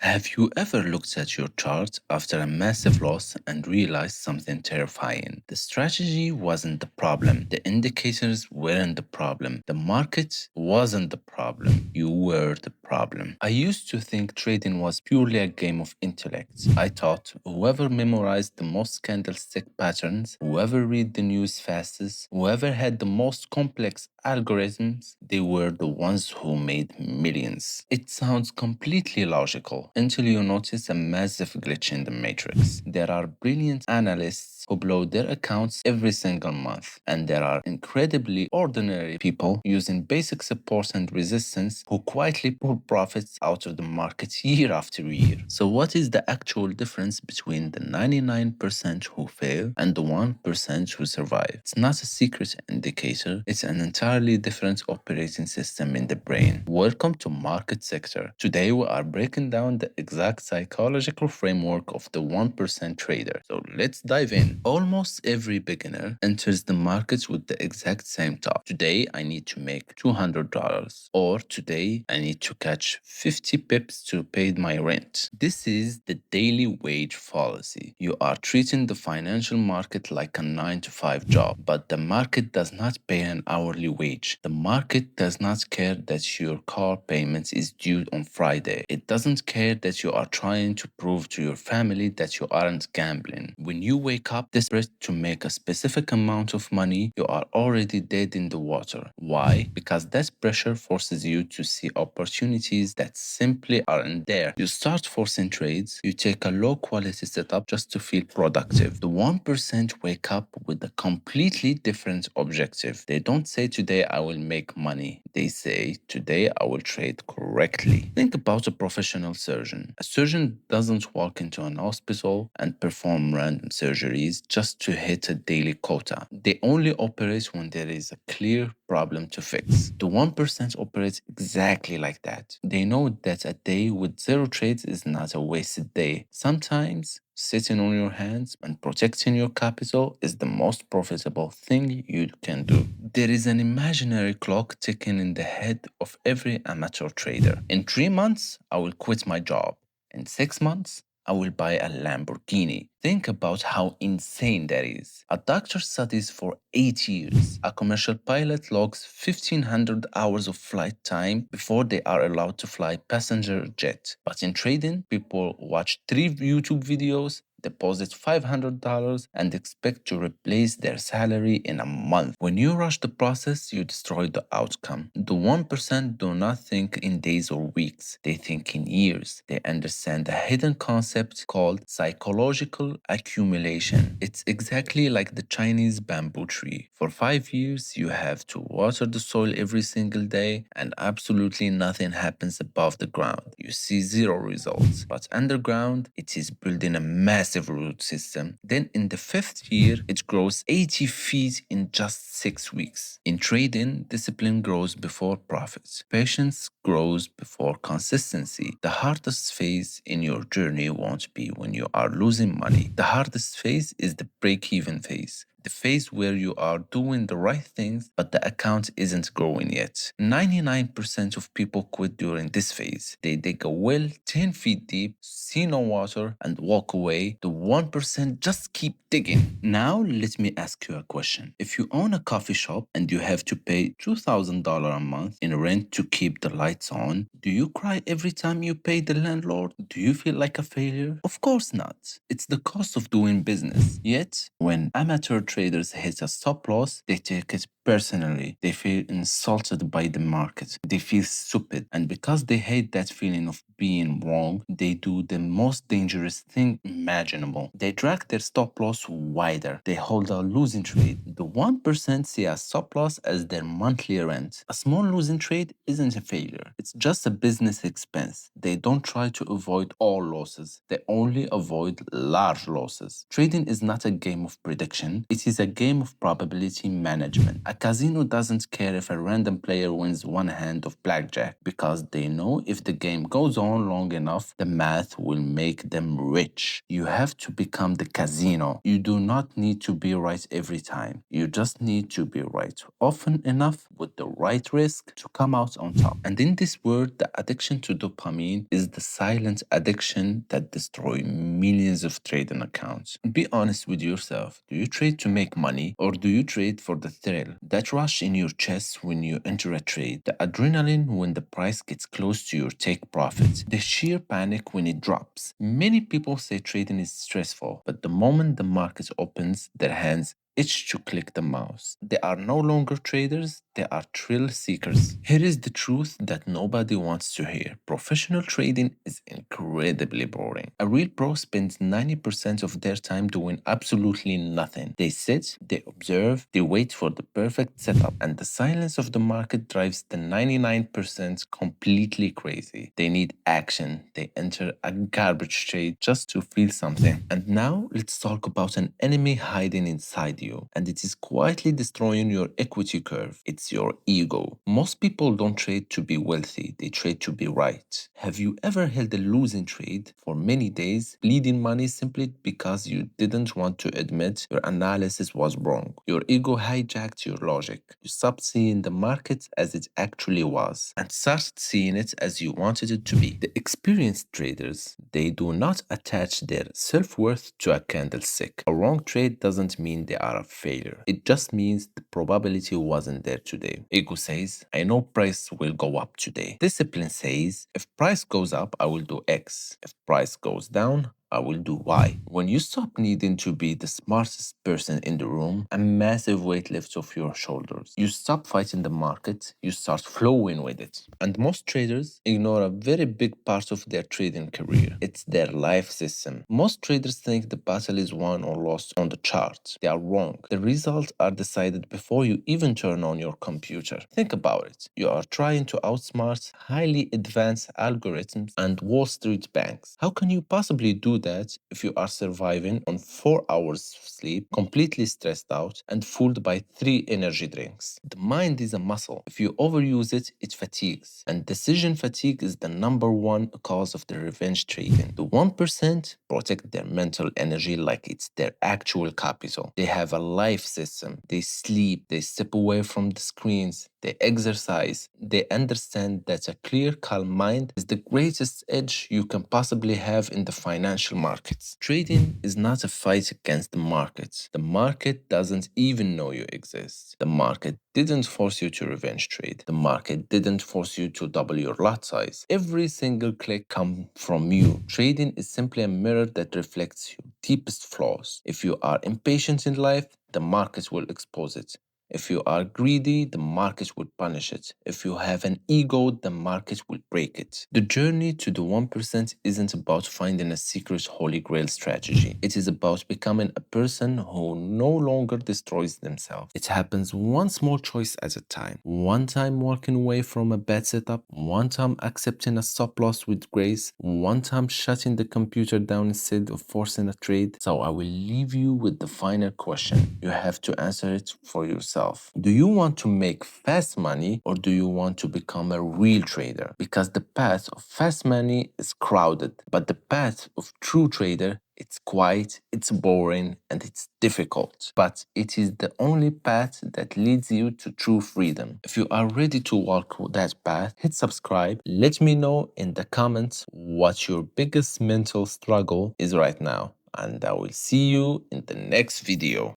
Have you ever looked at your chart after a massive loss and realized something terrifying? The strategy wasn't the problem. The indicators weren't the problem. The market wasn't the problem. You were the problem. I used to think trading was purely a game of intellect. I thought whoever memorized the most candlestick patterns, whoever read the news fastest, whoever had the most complex algorithms, they were the ones who made millions. It sounds completely logical until you notice a massive glitch in the matrix. There are brilliant analysts who blow their accounts every single month, and there are incredibly ordinary people using basic support and resistance who quietly pull profits out of the market year after year. So, what is the actual difference between the 99% who fail and the 1% who survive? It's not a secret indicator, it's an entirely different operating system in the brain. Welcome to Market Sector. Today, we are breaking down the exact psychological framework of the 1% trader. So, let's dive in. Almost every beginner enters the market with the exact same thought. Today, I need to make $200, or today, I need to catch 50 pips to pay my rent. This is the daily wage fallacy. You are treating the financial market like a 9 to 5 job, but the market does not pay an hourly wage. The market does not care that your car payment is due on Friday. It doesn't care that you are trying to prove to your family that you aren't gambling. When you wake up desperate to make a specific amount of money, you are already dead in the water. Why? Because that pressure forces you to see opportunities that simply aren't there. You start forcing trades, you take a low quality setup just to feel productive. The 1% wake up with a completely different objective. They don't say today I will make money. They say today I will trade correctly. Think about a professional surgeon. A surgeon doesn't walk into an hospital and perform random surgeries just to hit a daily quota. They only operate when there is a clear problem to fix. The 1% operates exactly like that. They know that a day with zero trades is not a wasted day. Sometimes sitting on your hands and protecting your capital is the most profitable thing you can do. There is an imaginary clock ticking in the head of every amateur trader. In 3 months, I will quit my job. In 6 months, I will buy a Lamborghini. Think about how insane that is. A doctor studies for 8 years. A commercial pilot logs 1,500 hours of flight time before they are allowed to fly passenger jet. But in trading, people watch 3 YouTube videos, deposit $500, and expect to replace their salary in a month. When you rush the process, you destroy the outcome. The 1% do not think in days or weeks, they think in years. They understand a hidden concept called psychological accumulation. It's exactly like the Chinese bamboo tree. For 5 years, you have to water the soil every single day, and absolutely nothing happens above the ground. You see zero results. But underground, it is building a massive root system. Then in the fifth year, it grows 80 feet in just 6 weeks. In trading, discipline grows before profits. Patience grows before consistency. The hardest phase in your journey won't be when you are losing money. The hardest phase is the break-even phase. The phase where you are doing the right things, but the account isn't growing yet. 99% of people quit during this phase. They dig a well 10 feet deep, see no water, and walk away. The 1% just keep digging. Now, let me ask you a question. If you own a coffee shop and you have to pay $2,000 a month in rent to keep the lights on, do you cry every time you pay the landlord? Do you feel like a failure? Of course not. It's the cost of doing business. Yet, when amateur traders hit a stop loss, they take it personally. They feel insulted by the market. They feel stupid. And because they hate that feeling of being wrong, they do the most dangerous thing imaginable. They drag their stop loss wider. They hold a losing trade. The 1% see a stop loss as their monthly rent. A small losing trade isn't a failure. It's just a business expense. They don't try to avoid all losses. They only avoid large losses. Trading is not a game of prediction. It is a game of probability management. A casino doesn't care if a random player wins one hand of blackjack because they know if the game goes on long enough, the math will make them rich. You have to become the casino. You do not need to be right every time. You just need to be right often enough with the right risk to come out on top. And in this world, the addiction to dopamine is the silent addiction that destroys millions of trading accounts. Be honest with yourself. Do you trade to make money or do you trade for the thrill? That rush in your chest when you enter a trade, the adrenaline when the price gets close to your take profits, the sheer panic when it drops. Many people say trading is stressful, but the moment the market opens, their hands itch to click the mouse. They are no longer traders, they are thrill seekers. Here is the truth that nobody wants to hear. Professional trading is incredibly boring. A real pro spends 90% of their time doing absolutely nothing. They sit, they observe, they wait for the perfect setup, and the silence of the market drives the 99% completely crazy. They need action. They enter a garbage trade just to feel something. And now let's talk about an enemy hiding inside you, and it is quietly destroying your equity curve. It's your ego. Most people don't trade to be wealthy, they trade to be right. Have you ever held a losing trade for many days, bleeding money simply because you didn't want to admit your analysis was wrong? Your ego hijacked your logic. You stopped seeing the market as it actually was and started seeing it as you wanted it to be. The experienced traders, they do not attach their self-worth to a candlestick. A wrong trade doesn't mean they are a failure. It just means the probability wasn't there today. Ego says, I know price will go up today. Discipline says, if price goes up, I will do X. If price goes down, I will do Y. When you stop needing to be the smartest person in the room, a massive weight lifts off your shoulders. You stop fighting the market, you start flowing with it. And most traders ignore a very big part of their trading career. It's their life system. Most traders think the battle is won or lost on the chart. They are wrong. The results are decided before you even turn on your computer. Think about it. You are trying to outsmart highly advanced algorithms and Wall Street banks. How can you possibly do that if you are surviving on 4 hours sleep, completely stressed out, and fooled by 3 energy drinks? The mind is a muscle. If you overuse it, it fatigues. And decision fatigue is the number one cause of the revenge trading. The 1% protect their mental energy like it's their actual capital. They have a life system. They sleep, they step away from the screens, they exercise, they understand that a clear, calm mind is the greatest edge you can possibly have in the financial markets. Trading is not a fight against the market. The market doesn't even know you exist. The market didn't force you to revenge trade. The market didn't force you to double your lot size. Every single click comes from you. Trading is simply a mirror that reflects your deepest flaws. If you are impatient in life, the market will expose it. If you are greedy, the market will punish it. If you have an ego, the market will break it. The journey to the 1% isn't about finding a secret holy grail strategy. It is about becoming a person who no longer destroys themselves. It happens one small choice at a time. One time walking away from a bad setup, one time accepting a stop loss with grace, one time shutting the computer down instead of forcing a trade. So I will leave you with the final question. You have to answer it for yourself. Do you want to make fast money or do you want to become a real trader? Because the path of fast money is crowded, but the path of true trader, it's quiet, it's boring, and it's difficult. But it is the only path that leads you to true freedom. If you are ready to walk that path, hit subscribe. Let me know in the comments what your biggest mental struggle is right now. And I will see you in the next video.